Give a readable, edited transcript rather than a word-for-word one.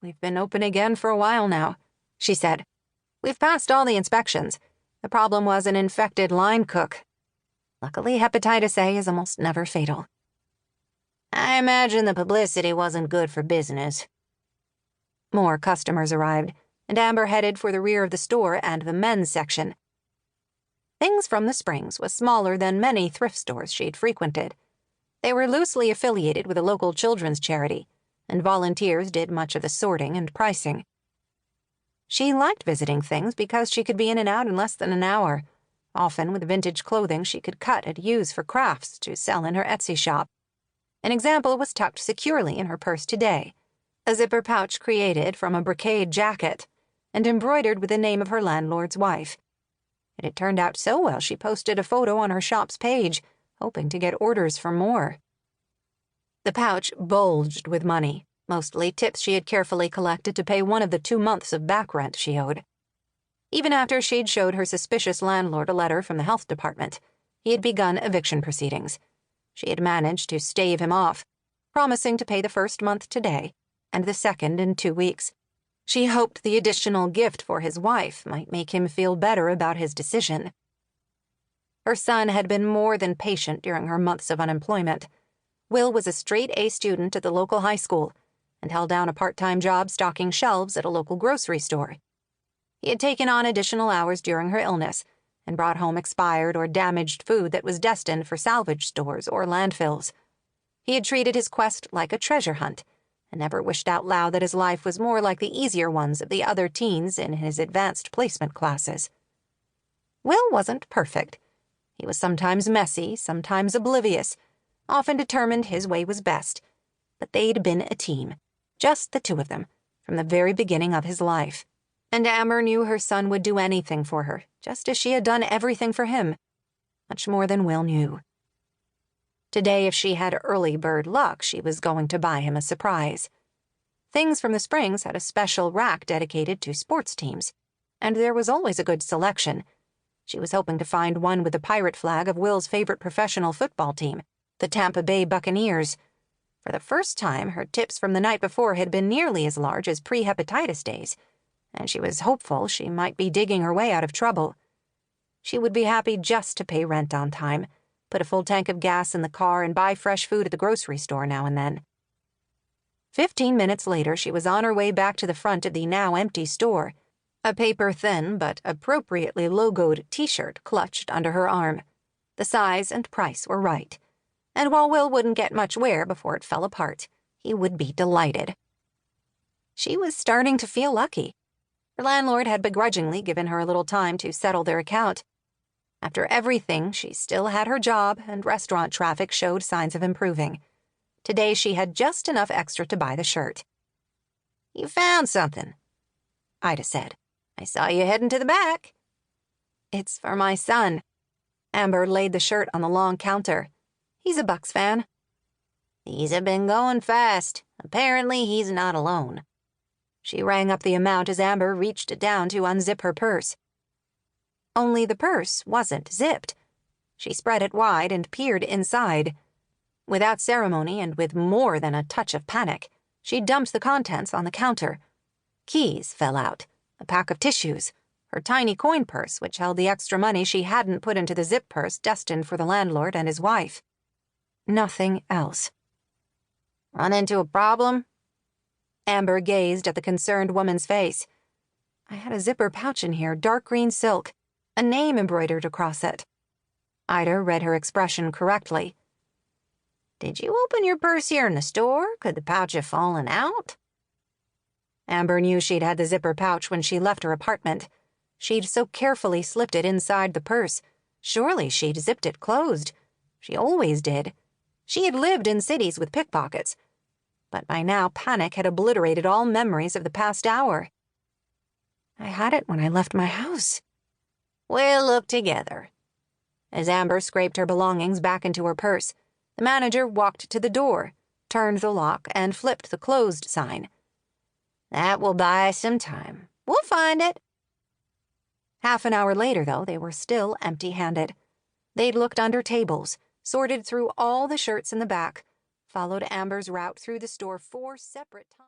We've been open again for a while now," she said. "We've passed all the inspections. The problem was an infected line cook. Luckily, hepatitis A is almost never fatal." "I imagine the publicity wasn't good for business." More customers arrived, and Amber headed for the rear of the store and the men's section. Things from the Springs was smaller than many thrift stores she'd frequented. They were loosely affiliated with a local children's charity, and volunteers did much of the sorting and pricing. She liked visiting things because she could be in and out in less than an hour, often with vintage clothing she could cut and use for crafts to sell in her Etsy shop. An example was tucked securely in her purse today, a zipper pouch created from a brocade jacket and embroidered with the name of her landlord's wife. It had turned out so well she posted a photo on her shop's page, hoping to get orders for more. The pouch bulged with money, mostly tips she had carefully collected to pay one of the 2 months of back rent she owed. Even after she'd showed her suspicious landlord a letter from the health department, he had begun eviction proceedings. She had managed to stave him off, promising to pay the first month today and the second in 2 weeks. She hoped the additional gift for his wife might make him feel better about his decision. Her son had been more than patient during her months of unemployment. Will was a straight-A student at the local high school and held down a part-time job stocking shelves at a local grocery store. He had taken on additional hours during her illness and brought home expired or damaged food that was destined for salvage stores or landfills. He had treated his quest like a treasure hunt and never wished out loud that his life was more like the easier ones of the other teens in his advanced placement classes. Will wasn't perfect. He was sometimes messy, sometimes oblivious, often determined his way was best. But they'd been a team, just the two of them, from the very beginning of his life. And Amber knew her son would do anything for her, just as she had done everything for him. Much more than Will knew. Today, if she had early bird luck, she was going to buy him a surprise. Things from the Springs had a special rack dedicated to sports teams, and there was always a good selection. She was hoping to find one with the pirate flag of Will's favorite professional football team, the Tampa Bay Buccaneers. For the first time, her tips from the night before had been nearly as large as pre-hepatitis days, and she was hopeful she might be digging her way out of trouble. She would be happy just to pay rent on time, put a full tank of gas in the car, and buy fresh food at the grocery store now and then. 15 minutes later, she was on her way back to the front of the now empty store, a paper-thin but appropriately logoed T-shirt clutched under her arm. The size and price were right, and while Will wouldn't get much wear before it fell apart, he would be delighted. She was starting to feel lucky. Her landlord had begrudgingly given her a little time to settle their account. After everything, she still had her job, and restaurant traffic showed signs of improving. Today, she had just enough extra to buy the shirt. "You found something," Ida said. "I saw you heading to the back." "It's for my son." Amber laid the shirt on the long counter. He's a Bucks fan. "These have been going fast. Apparently, he's not alone." She rang up the amount as Amber reached down to unzip her purse. Only the purse wasn't zipped. She spread it wide and peered inside. Without ceremony and with more than a touch of panic, she dumped the contents on the counter. Keys fell out, a pack of tissues, her tiny coin purse which held the extra money she hadn't put into the zip purse destined for the landlord and his wife. Nothing else. "Run into a problem?" Amber gazed at the concerned woman's face. "I had a zipper pouch in here, dark green silk, a name embroidered across it." Ida read her expression correctly. "Did you open your purse here in the store? Could the pouch have fallen out?" Amber knew she'd had the zipper pouch when she left her apartment. She'd so carefully slipped it inside the purse. Surely she'd zipped it closed. She always did. She had lived in cities with pickpockets. But by now, panic had obliterated all memories of the past hour. "I had it when I left my house." "We'll look together." As Amber scraped her belongings back into her purse, the manager walked to the door, turned the lock, and flipped the closed sign. "That will buy some time. We'll find it." Half an hour later, though, they were still empty-handed. They'd looked under tables, sorted through all the shirts in the back, followed Amber's route through the store 4 separate times.